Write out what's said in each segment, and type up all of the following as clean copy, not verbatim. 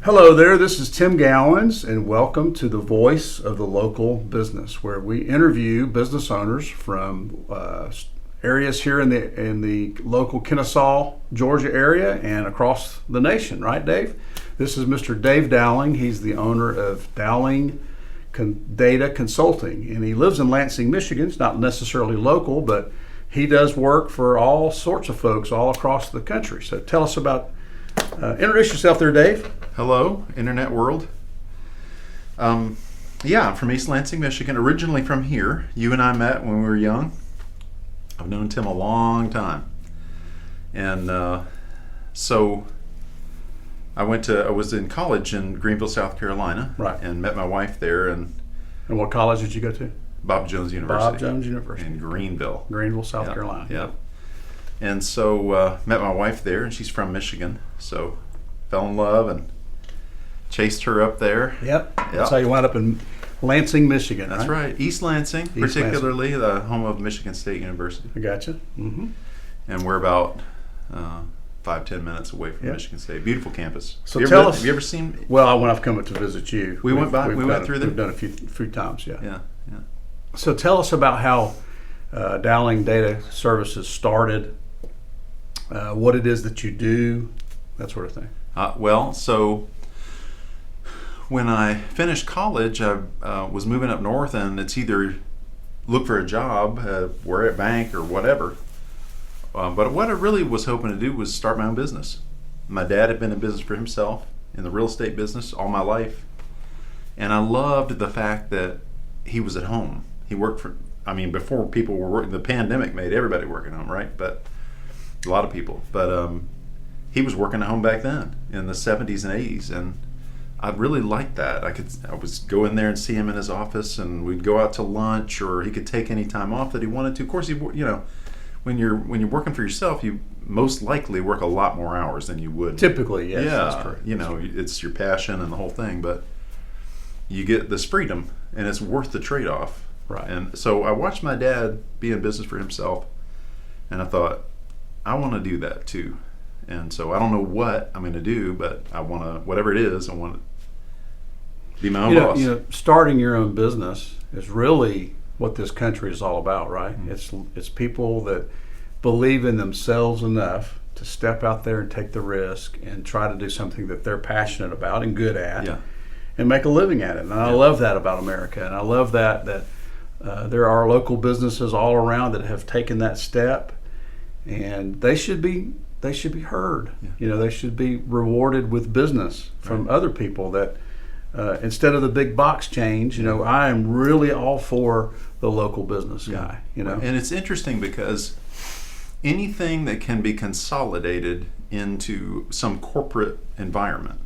Hello there, this is Tim Gowens, and welcome to the Voice of the Local Business, where we interview business owners from areas here in the local Kennesaw, Georgia area and across the nation, right, Dave? This is Mr. Dave Dowling. He's the owner of Dowling Data Consulting, and he lives in Lansing, Michigan. It's not necessarily local, but he does work for all sorts of folks all across the country. So tell us about, introduce yourself there, Dave. Hello, Internet world. I'm from East Lansing, Michigan, originally from here. You and I met when we were young. I've known Tim a long time. And so I was in college in Greenville, South Carolina. Right. And met my wife there. And what college did you go to? Bob Jones University. Bob Jones University. In Greenville. Greenville, South Carolina. Yep. And so met my wife there, and she's from Michigan. So fell in love and chased her up there. Yep. That's how you wound up in Lansing, Michigan. That's right. East Lansing, particularly the home of Michigan State University. I gotcha. Mm-hmm. And we're about 5-10 minutes away from Michigan State. Beautiful campus. So tell us. Have you ever seen? Well, when I've come to visit you, we went through there. We've done a few times. Yeah. So tell us about how Dowling Data Services started. What it is that you do, that sort of thing. So when I finished college, I was moving up north, and it's either look for a job, work at a bank or whatever. But what I really was hoping to do was start my own business. My dad had been in business for himself, in the real estate business all my life. And I loved the fact that he was at home. He worked before people were working, the pandemic made everybody work at home, right? But a lot of people. But he was working at home back then in the 70s and 80s, and I really liked that. I was go in there and see him in his office, and we'd go out to lunch, or he could take any time off that he wanted to. Of course, when you're working for yourself, you most likely work a lot more hours than you would. Typically, yes. Yeah, that's correct. It's your passion and the whole thing, but you get this freedom, and it's worth the trade-off. Right. And so I watched my dad be in business for himself, and I thought, I want to do that too. And so I don't know what I'm going to do, but I want to, whatever it is, I want to be my own boss. Starting your own business is really what this country is all about, right? Mm-hmm. It's people that believe in themselves enough to step out there and take the risk and try to do something that they're passionate about and good at, and make a living at it. And I love that about America, and I love that there are local businesses all around that have taken that step, and they should be heard. They should be rewarded with business from other people that instead of the big box change. I am really all for the local business guy. And it's interesting because anything that can be consolidated into some corporate environment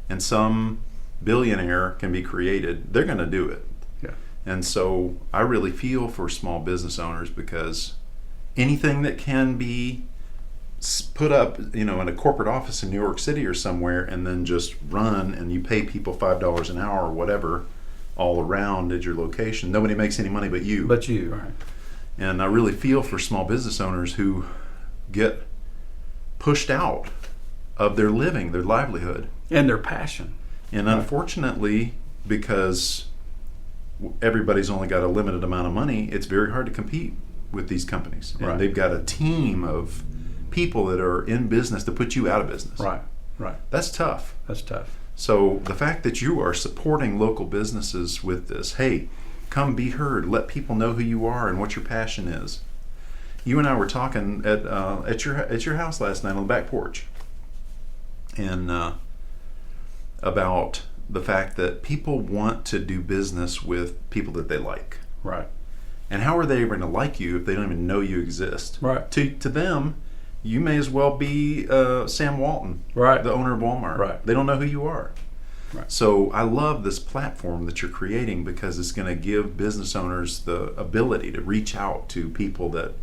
and some billionaire can be created, they're going to do it. And so I really feel for small business owners, because anything that can be put up, in a corporate office in New York City or somewhere, and then just run, and you pay people $5 an hour or whatever all around at your location. Nobody makes any money but you. Right. And I really feel for small business owners who get pushed out of their living, their livelihood. And their passion. And unfortunately, because everybody's only got a limited amount of money, it's very hard to compete with these companies. And they've got a team of people that are in business to put you out of business. Right. That's tough. So the fact that you are supporting local businesses with this, hey, come be heard, let people know who you are and what your passion is. You and I were talking at your house last night on the back porch, and about the fact that people want to do business with people that they like. Right. And how are they ever going to like you if they don't even know you exist? Right. To them, you may as well be Sam Walton, right, the owner of Walmart. Right. They don't know who you are. Right. So I love this platform that you're creating, because it's going to give business owners the ability to reach out to people that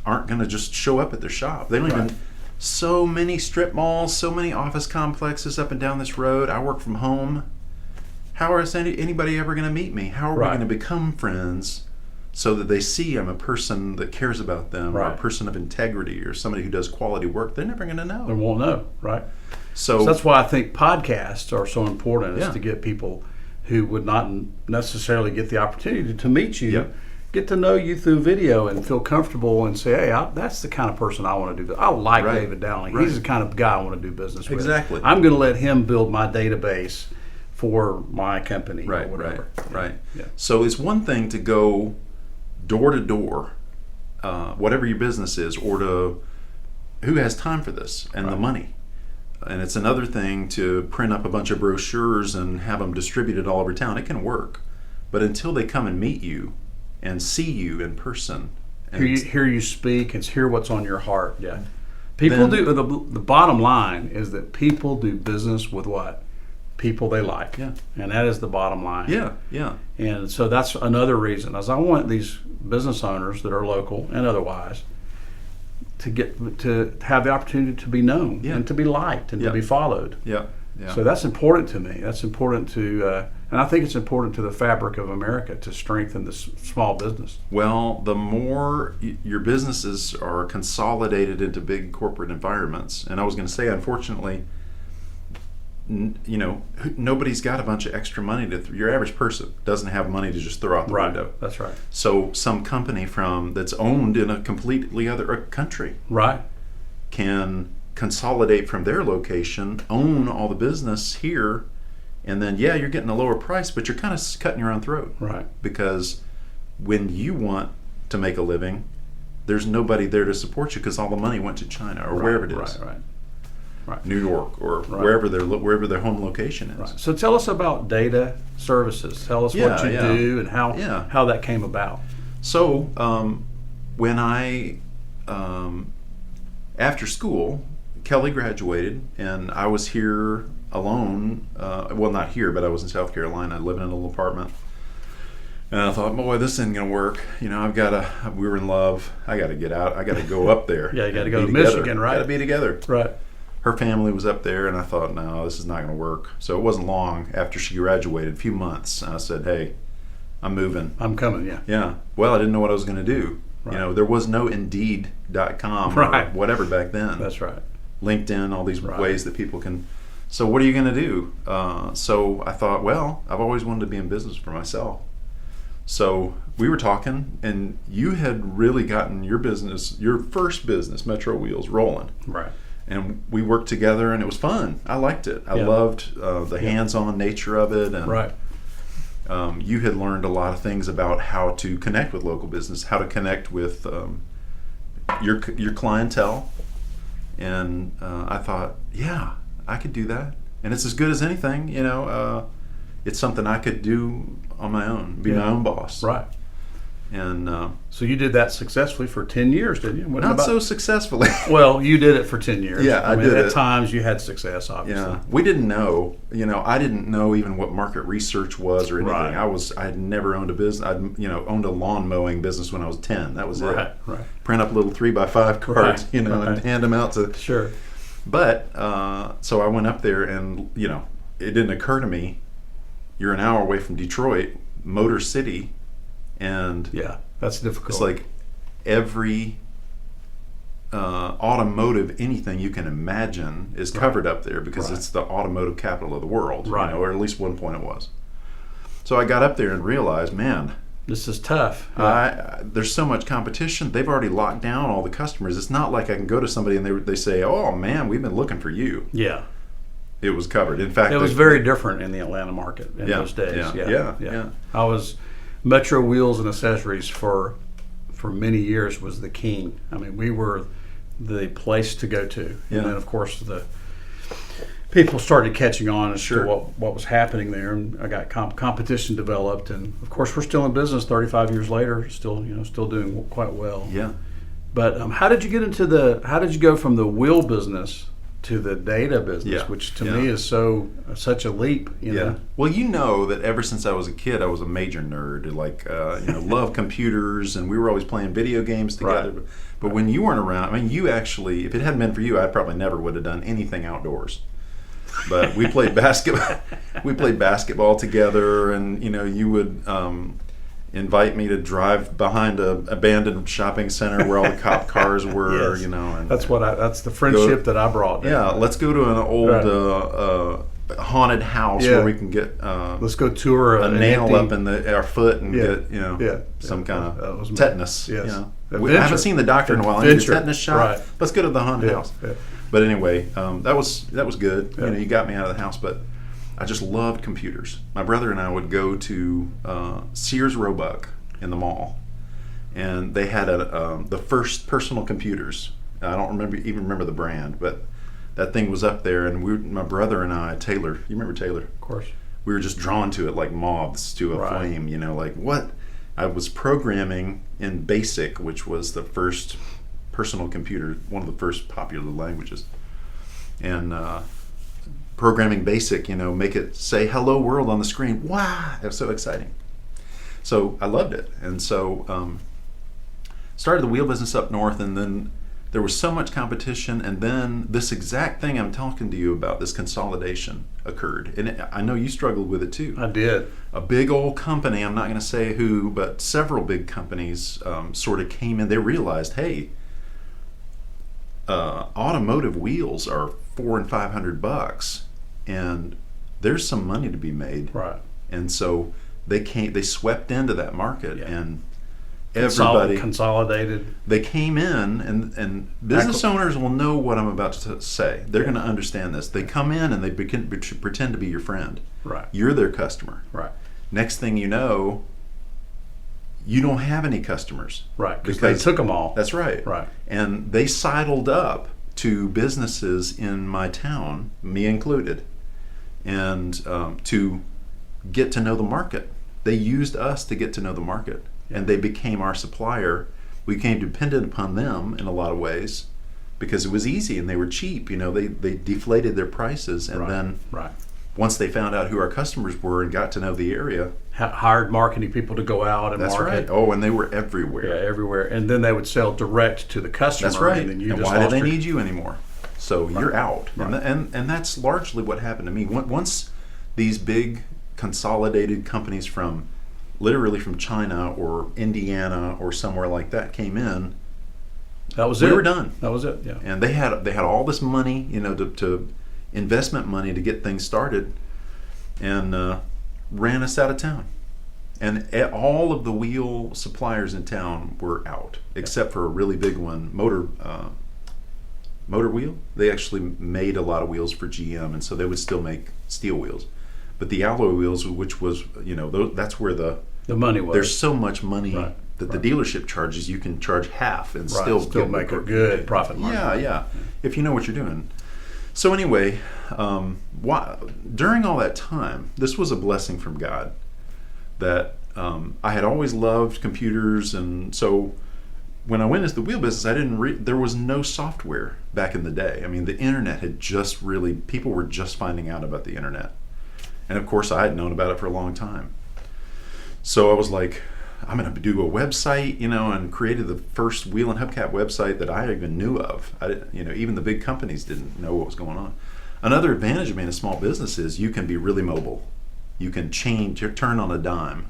aren't going to just show up at their shop. They don't even. So many strip malls, so many office complexes up and down this road. I work from home. How is anybody ever going to meet me? How are we going to become friends so that they see I'm a person that cares about them, or a Right. person of integrity, or somebody who does quality work. They're never going to They know. won't know, right? So, So that's why I think podcasts are so important, is Yeah. to get people who would not necessarily get the opportunity to meet you, Yep. get to know you through video and feel comfortable and say, hey, that's the kind of person I want to do. I like Right. David Dowling. Right. He's the kind of guy I want to do business with. Exactly. I'm going to let him build my database for my company right, or whatever. right. Yeah. So it's one thing to go door to door, whatever your business is, or to who has time for this and the Right. money. And it's another thing to print up a bunch of brochures and have them distributed all over town. It can work, but until they come and meet you and see you in person, and Hear you speak and hear what's on your heart. Yeah. People Then- do. The bottom line is that people do business with what? People they like. Yeah. And that is the bottom line. yeah, And so that's another reason, as I want these business owners that are local and otherwise to have the opportunity to be known Yeah. and to be liked and Yeah. to be followed. yeah. So that's important to me. That's important to, and I think it's important to the fabric of America to strengthen this small business. Well, the more your businesses are consolidated into big corporate environments, and I was going to say, unfortunately, nobody's got a bunch of extra money your average person doesn't have money to just throw out the window. That's right. So some company that's owned in a completely other country Right. can consolidate from their location, own all the business here, and then you're getting a lower price, but you're kind of cutting your own throat. Right. Because when you want to make a living, there's nobody there to support you because all the money went to China or wherever it is, Right. New York or wherever their home location is. Right. So tell us about data services. Tell us what you do and how that came about. So when I after school, Kelly graduated, and I was here alone. Well, not here, but I was in South Carolina, living in a little apartment. And I thought, boy, this isn't gonna work. We were in love. I got to get out. I got to go up there. Yeah, you got to and go be to together. Michigan, right? Got to be together. Right. Her family was up there, and I thought, no, this is not going to work. So it wasn't long after she graduated, a few months, I said, hey, I'm moving. I'm coming, yeah. Yeah. Well, I didn't know what I was going to do. Right. There was no Indeed.com Right. or whatever back then. That's right. LinkedIn, all these Right. ways that people can. So what are you going to do? So I thought, well, I've always wanted to be in business for myself. So we were talking, and you had really gotten your first business, Metro Wheels, rolling. Right. And we worked together, and it was fun. I liked it. I Yeah. loved the hands-on nature of it. And Right. you had learned a lot of things about how to connect with local business, how to connect with your clientele. And I thought, yeah, I could do that. And it's as good as anything, it's something I could do on my own, be my own boss. Right. And So you did that successfully for 10 years, didn't you? not so successfully. Well, you did it for 10 years. Yeah, I mean, did at it. times you had success, obviously. Yeah, we didn't know. I didn't know even what market research was or anything. Right. I had never owned a business. I'd owned a lawn mowing business when I was 10. That was Right, it. right. Print up little 3x5 cards, Right, and right. hand them out to. Sure. But so I went up there, and it didn't occur to me. You're an hour away from Detroit, Motor City, and Yeah, that's difficult. it's like every automotive anything you can imagine is covered up there because Right. it's the automotive capital of the world, Right. or at least one point it was. So I got up there and realized, man, This is tough. there's so much competition. They've already locked down all the customers. It's not like I can go to somebody and they say, oh man, we've been looking for you. Yeah. It was covered. In fact, It was very different in the Atlanta market in Yeah, those days. yeah. I was Metro Wheels and Accessories for many years was the king. I mean, we were the place to go to. Yeah. And then, of course, the people started catching on as Sure. to what was happening there, and I got competition developed, and of course, we're still in business 35 years later, still doing quite well. Yeah. But how did you get into how did you go from the wheel business to the data business, Yeah. which to Yeah. me is such a leap, you know? Well, that ever since I was a kid, I was a major nerd. Love computers, and we were always playing video games together. Right. But when you weren't around, I mean, you actually, if it hadn't been for you, I probably never would have done anything outdoors. But we played basketball. We played basketball together, and you would. invite me to drive behind a abandoned shopping center where all the cop cars were. Yes. And That's the friendship that I brought. Yeah, let's go to an old haunted house where we can get let's go tour a nail up in our foot and get some kind of tetanus. Yes. I haven't seen the doctor in a while. I need a tetanus shot. Right. Let's go to the haunted house. Yeah. But anyway, that was good. Yeah. You got me out of the house, but I just loved computers. My brother and I would go to Sears Roebuck in the mall, and they had the first personal computers. I don't remember the brand, but that thing was up there, and my brother and I, Taylor, you remember Taylor? Of course. We were just drawn to it like moths to a flame, like what? I was programming in BASIC, which was the first personal computer, one of the first popular languages. And programming BASIC, make it say hello world on the screen. Wow, that was so exciting. So I loved it. And so started the wheel business up north, and then there was so much competition, and then this exact thing I'm talking to you about, this consolidation occurred. And I know you struggled with it too. I did. A big old company, I'm not going to say who, but several big companies sort of came in. They realized, hey, automotive wheels are $400 and $500, and there's some money to be made. Right. And so they swept into that market, and everybody consolidated. They came in, and business owners will know what I'm about to say. They're going to understand this. They come in and they pretend to be your friend. Right. You're their customer. Right. Next thing you know, you don't have any customers. Right. Because they took them all. That's right. Right. And they sidled up to businesses in my town, me included, and to get to know the market. They used us to get to know the market. And they became our supplier. We became dependent upon them in a lot of ways because it was easy and they were cheap. They deflated their prices, and then once they found out who our customers were and got to know the area, hired marketing people to go out and market. That's right. Oh, and they were everywhere. Yeah, everywhere. And then they would sell direct to the customer. That's right. And why do they need you anymore? So you're out. Right. And that's largely what happened to me. Once these big consolidated companies literally from China or Indiana or somewhere like that came in, we were done. That was it. Yeah. And they had all this money, to investment money to get things started, and ran us out of town. And all of the wheel suppliers in town were out, except for a really big one, Motor Wheel. They actually made a lot of wheels for GM, and so they would still make steel wheels. But the alloy wheels, which was, that's where the money was. There's so much money that the dealership charges, you can charge half and still make a good profit margin. Yeah, if you know what you're doing. So anyway, during all that time, this was a blessing from God that I had always loved computers, and so when I went into the wheel business, there was no software back in the day. I mean, the internet had people were just finding out about the internet. And of course, I had known about it for a long time. So I was like, I'm going to do a website, and created the first wheel and hubcap website that I even knew of. Even the big companies didn't know what was going on. Another advantage of being a small business is you can be really mobile. You can turn on a dime.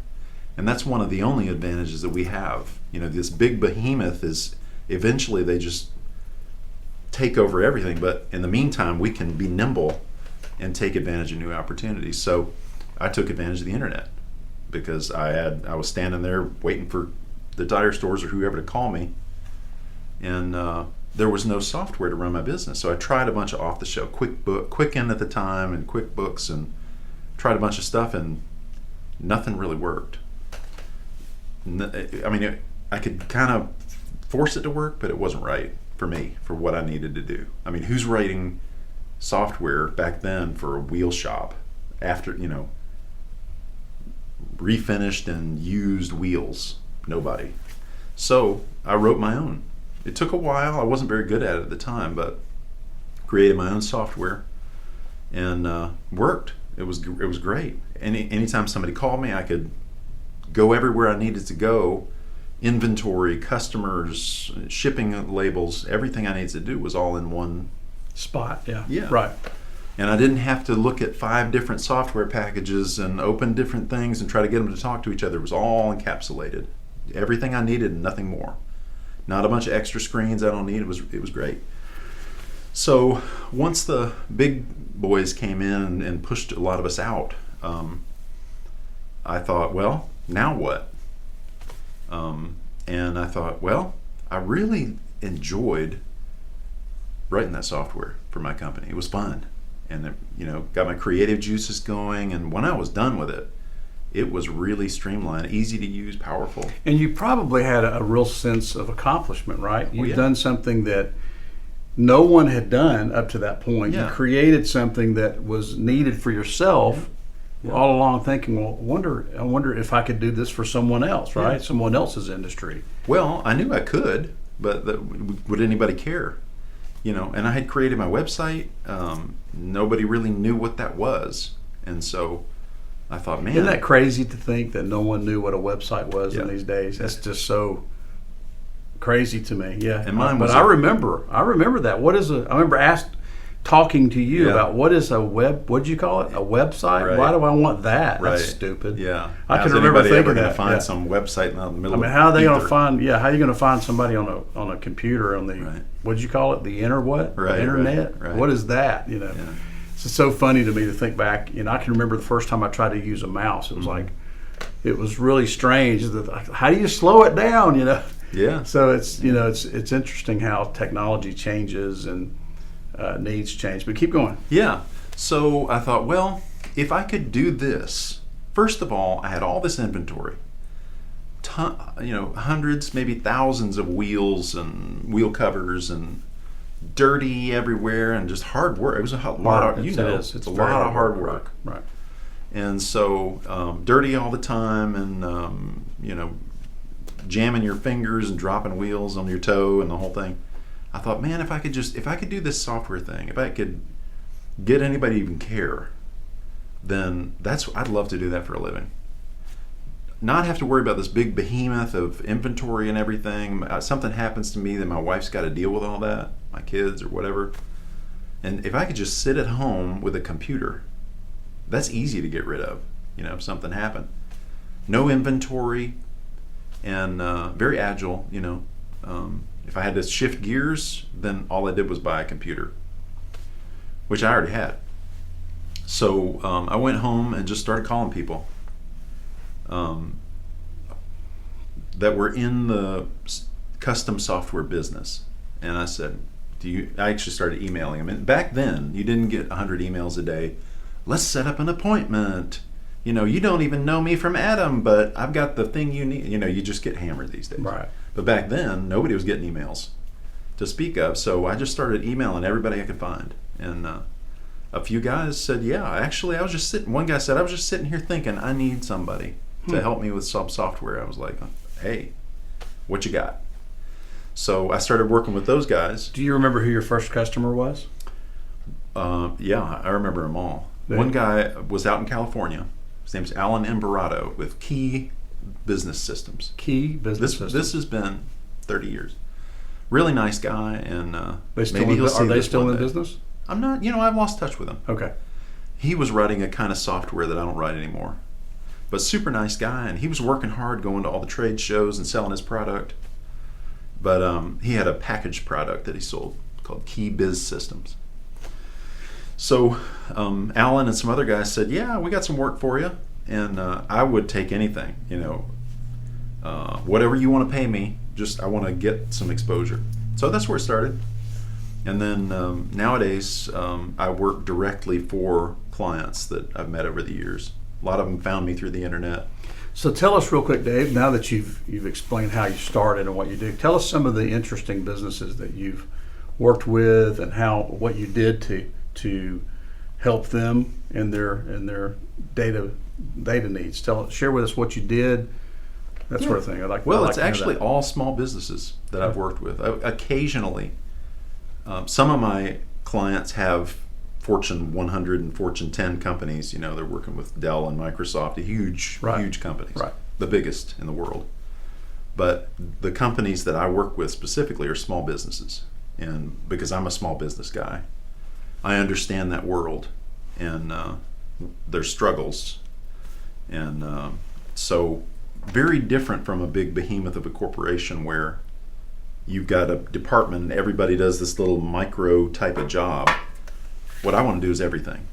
And that's one of the only advantages that we have. This big behemoth is eventually they just take over everything. But in the meantime, we can be nimble and take advantage of new opportunities. So I took advantage of the internet because I was standing there waiting for the tire stores or whoever to call me, and there was no software to run my business. So I tried a bunch of off-the-shelf Quicken at the time, and QuickBooks, and tried a bunch of stuff, and nothing really worked. I mean, I could kind of force it to work, but it wasn't right for me, for what I needed to do. I mean, who's writing software back then for a wheel shop after refinished and used wheels? Nobody. So I wrote my own. It took a while. I wasn't very good at it at the time, but created my own software, and worked. It was great. Anytime somebody called me, I could go everywhere I needed to go. Inventory, customers, shipping labels, everything I needed to do was all in one spot. Yeah. Yeah. Right. And I didn't have to look at 5 different software packages and open different things and try to get them to talk to each other. It was all encapsulated. Everything I needed and nothing more. Not a bunch of extra screens I don't need. It was great. So once the big boys came in and pushed a lot of us out, I thought, well, now what? And I thought, well, I really enjoyed writing that software for my company. It was fun. And it, got my creative juices going. And when I was done with it, it was really streamlined, easy to use, powerful. And you probably had a real sense of accomplishment, right? You've done something that no one had done up to that point. Yeah. You created something that was needed for yourself. Yeah. All along thinking, well, I wonder if I could do this for someone else, right? Yeah. Someone else's industry. Well, I knew I could, but would anybody care? And I had created my website. Nobody really knew what that was. And so I thought, man. Isn't that crazy to think that no one knew what a website was Yeah. in these days? That's just so crazy to me. Yeah. And mine was I remember that. I remember talking to you Yeah. about what is a what'd you call it? A website? Right. Why do I want that? Right. That's stupid. Yeah. I How's can remember anybody thinking ever gonna that. find Yeah. some website in the middle I mean, of how are they going to ether? find? Yeah, how are you going to find somebody on a computer on the Right. what'd you call it? The Right, The internet? right. What is that? Yeah. It's just so funny to me to think back. I can remember the first time I tried to use a mouse. It was like, it was really strange. How do you slow it down? Yeah. So it's it's interesting how technology changes and needs change. But keep going. Yeah. So I thought, well, if I could do this, first of all, I had all this inventory, hundreds, maybe thousands of wheels and wheel covers and dirty everywhere and just hard work. It was a lot of, it's a lot of hard work. Right. And so dirty all the time and, jamming your fingers and dropping wheels on your toe and the whole thing. I thought, man, if I could do this software thing, if I could get anybody to even care, then I'd love to do that for a living. Not have to worry about this big behemoth of inventory and everything. Something happens to me, then my wife's got to deal with all that, my kids or whatever. And if I could just sit at home with a computer, that's easy to get rid of, if something happened. No inventory and very agile, If I had to shift gears, then all I did was buy a computer, which I already had. So I went home and just started calling people that were in the custom software business. And I said, I actually started emailing them. And back then, you didn't get 100 emails a day. Let's set up an appointment. You don't even know me from Adam, but I've got the thing you need. You just get hammered these days. Right. But back then, nobody was getting emails to speak of. So I just started emailing everybody I could find. And a few guys said, yeah, actually, one guy said, I was just sitting here thinking I need somebody to help me with some software. I was like, hey, what you got? So I started working with those guys. Do you remember who your first customer was? Yeah, I remember them all. Yeah. One guy was out in California. His name's Alan Imperato with Key Business Systems. Key Business Systems. This has been 30 years. Really nice guy, and maybe he'll see Are they this still one in day. business? I'm not. I've lost touch with him. Okay. He was writing a kind of software that I don't write anymore. But super nice guy, and he was working hard, going to all the trade shows and selling his product. But he had a packaged product that he sold called Key Biz Systems. So Alan and some other guys said, yeah, we got some work for you. And I would take anything, whatever you want to pay me, just I want to get some exposure. So that's where it started. And then nowadays I work directly for clients that I've met over the years. A lot of them found me through the internet. So tell us real quick, Dave, now that you've explained how you started and what you do, tell us some of the interesting businesses that you've worked with and what you did to help them in their data needs. Share with us what you did, that sort of thing. It's actually all small businesses that I've worked with. Occasionally, some of my clients have Fortune 100 and Fortune 10 companies. They're working with Dell and Microsoft, huge companies, right. The biggest in the world. But the companies that I work with specifically are small businesses. And because I'm a small business guy, I understand that world and their struggles. And so very different from a big behemoth of a corporation where you've got a department and everybody does this little micro type of job. What I want to do is everything.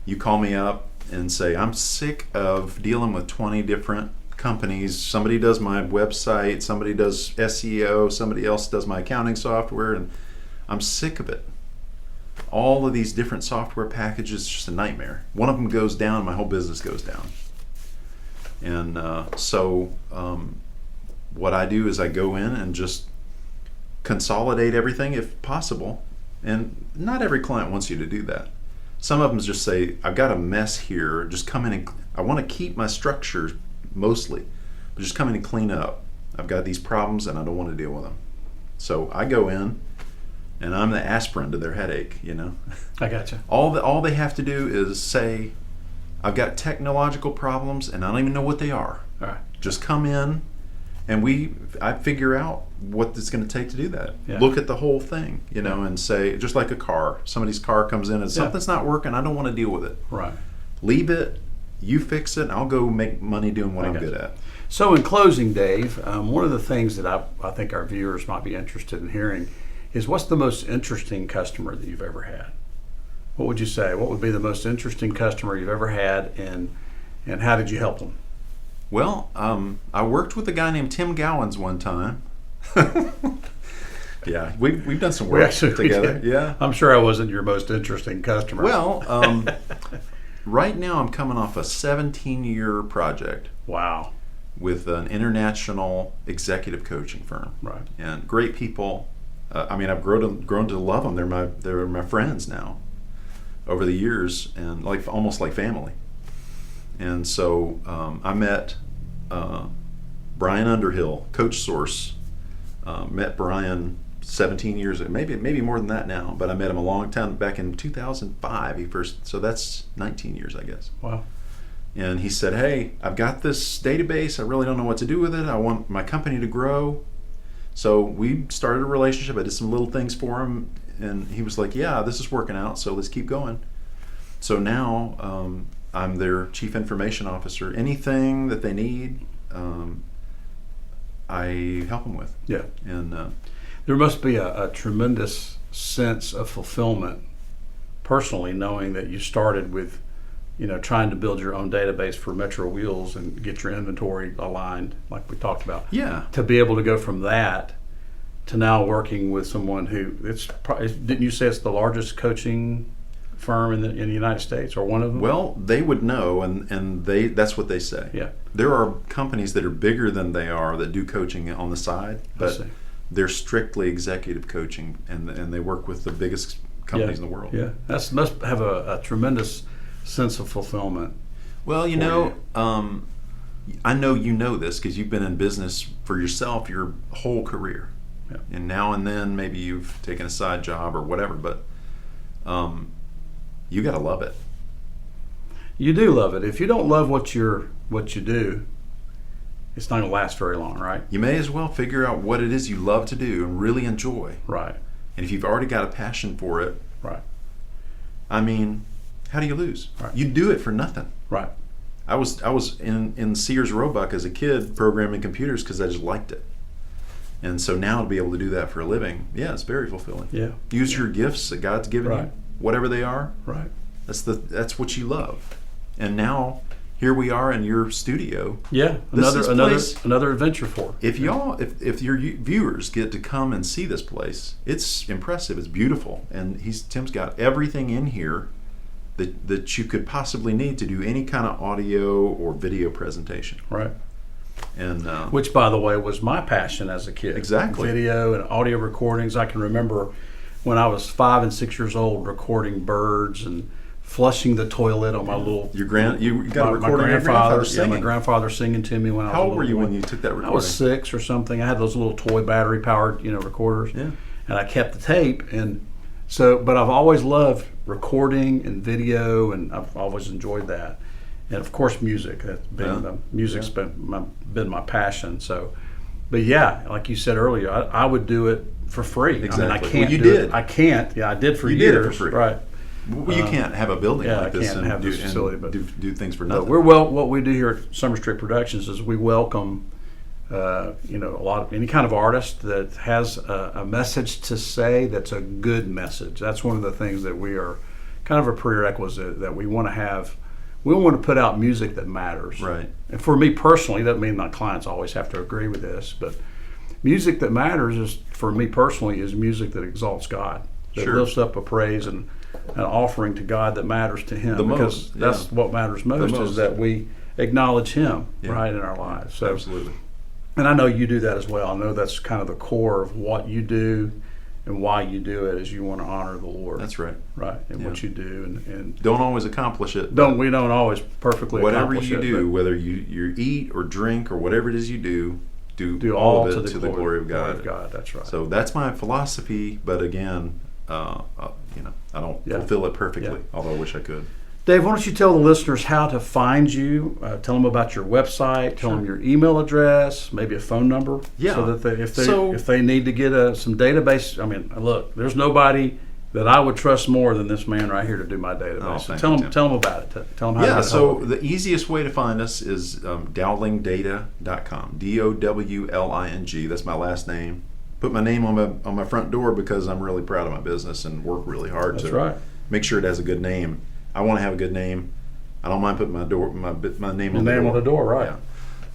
You call me up and say, I'm sick of dealing with 20 different companies. Somebody does my website, somebody does SEO, somebody else does my accounting software, and I'm sick of it. All of these different software packages is just a nightmare. One of them goes down, my whole business goes down. And so what I do is I go in and just consolidate everything if possible. And not every client wants you to do that. Some of them just say, I've got a mess here, just come in and I want to keep my structure mostly, but just come in and clean up. I've got these problems and I don't want to deal with them. So I go in and I'm the aspirin to their headache, you know. I gotcha. All they have to do is say, I've got technological problems and I don't even know what they are. All right. Just come in and I figure out what it's going to take to do that. Yeah. Look at the whole thing, you know, and say, just like a car. Somebody's car comes in and something's not working, I don't want to deal with it. Right. Leave it, you fix it, and I'll go make money doing what I'm good at. So in closing, Dave, one of the things that I think our viewers might be interested in hearing is, what's the most interesting customer that you've ever had? What would you say? What would be the most interesting customer you've ever had, and how did you help them? Well, I worked with a guy named Tim Gowens one time. Yeah, we've done some work together. Yeah, I'm sure I wasn't your most interesting customer. Well, right now I'm coming off a 17-year project. Wow. With an international executive coaching firm. Right. And great people. I mean, I've grown to love them. They're my friends now over the years, and almost like family. And so I met Brian Underhill, Coach Source. Met Brian 17 years ago, maybe more than that now, but I met him a long time back in 2005. So that's 19 years, I guess. Wow. And he said, hey, I've got this database. I really don't know what to do with it. I want my company to grow. So we started a relationship. I did some little things for him, and he was like, yeah, this is working out, so let's keep going. So now I'm their chief information officer. Anything that they need, I help them with. Yeah. And there must be a tremendous sense of fulfillment personally, knowing that you started with, trying to build your own database for Metro Wheels and get your inventory aligned, like we talked about. Yeah. To be able to go from that to now working with someone who didn't you say it's the largest coaching firm in the United States, or one of them? Well, they would know, and that's what they say. Yeah. There are companies that are bigger than they are that do coaching on the side, but they're strictly executive coaching, and they work with the biggest companies in the world. Yeah, that must have a tremendous sense of fulfillment. Well, I know you know this because you've been in business for yourself your whole career. Yeah. And now and then maybe you've taken a side job or whatever, but you got to love it. You do love it. If you don't love what you do, it's not going to last very long, right? You may as well figure out what it is you love to do and really enjoy. Right. And if you've already got a passion for it, right. I mean, how do you lose? Right. You do it for nothing. Right. I was in Sears Roebuck as a kid programming computers because I just liked it. And so now to be able to do that for a living, yeah, it's very fulfilling. Yeah. Use your gifts that God's given you, whatever they are. Right. That's what you love. And now here we are in your studio. Yeah. Another adventure for. If your viewers get to come and see this place, it's impressive. It's beautiful, and Tim's got everything in here that you could possibly need to do any kind of audio or video presentation. Right. And which, by the way, was my passion as a kid. Exactly. Video and audio recordings. I can remember when I was 5 and 6 years old recording birds and flushing the toilet on my little. You got a recording of your grandfather singing. My grandfather singing to me when I was. How old were you when you took that recording? I was 6 or something. I had those little toy battery powered, recorders. Yeah. And I kept the tape, and so. But I've always loved recording and video, and I've always enjoyed that. And of course, music. That's been music's been my passion. So, but yeah, like you said earlier, I would do it for free. Exactly. I mean, I can't Well, you do did. it. I can't. Yeah, I did for You years. did it for free. Right. Well, you can't have a building yeah, like I this can't and, have this facility, but do things for But nothing. what we do here at Summer Street Productions is we welcome, a lot of any kind of artist that has a message to say that's a good message. That's one of the things that we are kind of a prerequisite that we want to have. We want to put out music that matters. Right. And for me personally, that means my clients always have to agree with this, but music that matters is, for me personally, is music that exalts God, that Sure. lifts up a praise and an offering to God that matters to Him. The Because most, yeah. that's what matters most, most. is that we acknowledge Him Yeah. right in our lives. So, Absolutely. and I know you do that as well. I know that's kind of the core of what you do and why you do it, is you want to honor the Lord. That's right. right in Yeah. what you do, and Don't always accomplish it. we don't always perfectly Whatever accomplish you it, do, whether you eat or drink or whatever it is you do do all all of it to the glory of God. That's right. So that's my philosophy. But again, I don't Yeah. fulfill it perfectly, Yeah. although I wish I could. Dave, why don't you tell the listeners how to find you? Tell them about your website. Tell them your email address, maybe a phone number. Yeah. So that So- if they need to get some database, I mean, look, there's nobody that I would trust more than this man right here to do my database. Oh, So thank tell you, them Tim. tell them about it. Tell them how to Yeah, get a so hold of you. the easiest way to find us is dowlingdata.com. DOWLING. That's my last name. Put my name on my front door because I'm really proud of my business and work really hard That's to right. make sure it has a good name. I want to have a good name. I don't mind putting my name The on the name door. on the door, right?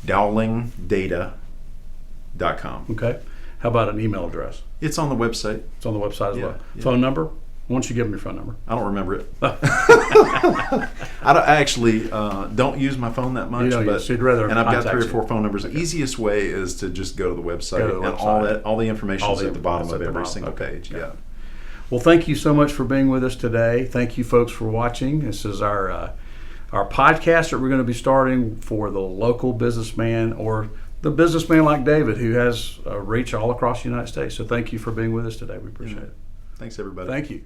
Yeah. Dowlingdata.com. Okay. How about an email address? It's on the website. It's on the website as Yeah, well. yeah. Phone number? Why don't you give them your phone number? I don't remember it. I actually don't use my phone that much, You don't but use- so you'd rather and I've got contact 3 or you. 4 phone numbers. The easiest way is to just go to the website, Go to the and website. all the information All is the at the bottom information's of at the every bottom. single Okay. page. Yeah. Yeah. Well, thank you so much for being with us today. Thank you, folks, for watching. This is our podcast that we're going to be starting for the local businessman, or the businessman like David, who has reach all across the United States. So thank you for being with us today. We appreciate it. Thanks, everybody. Thank you.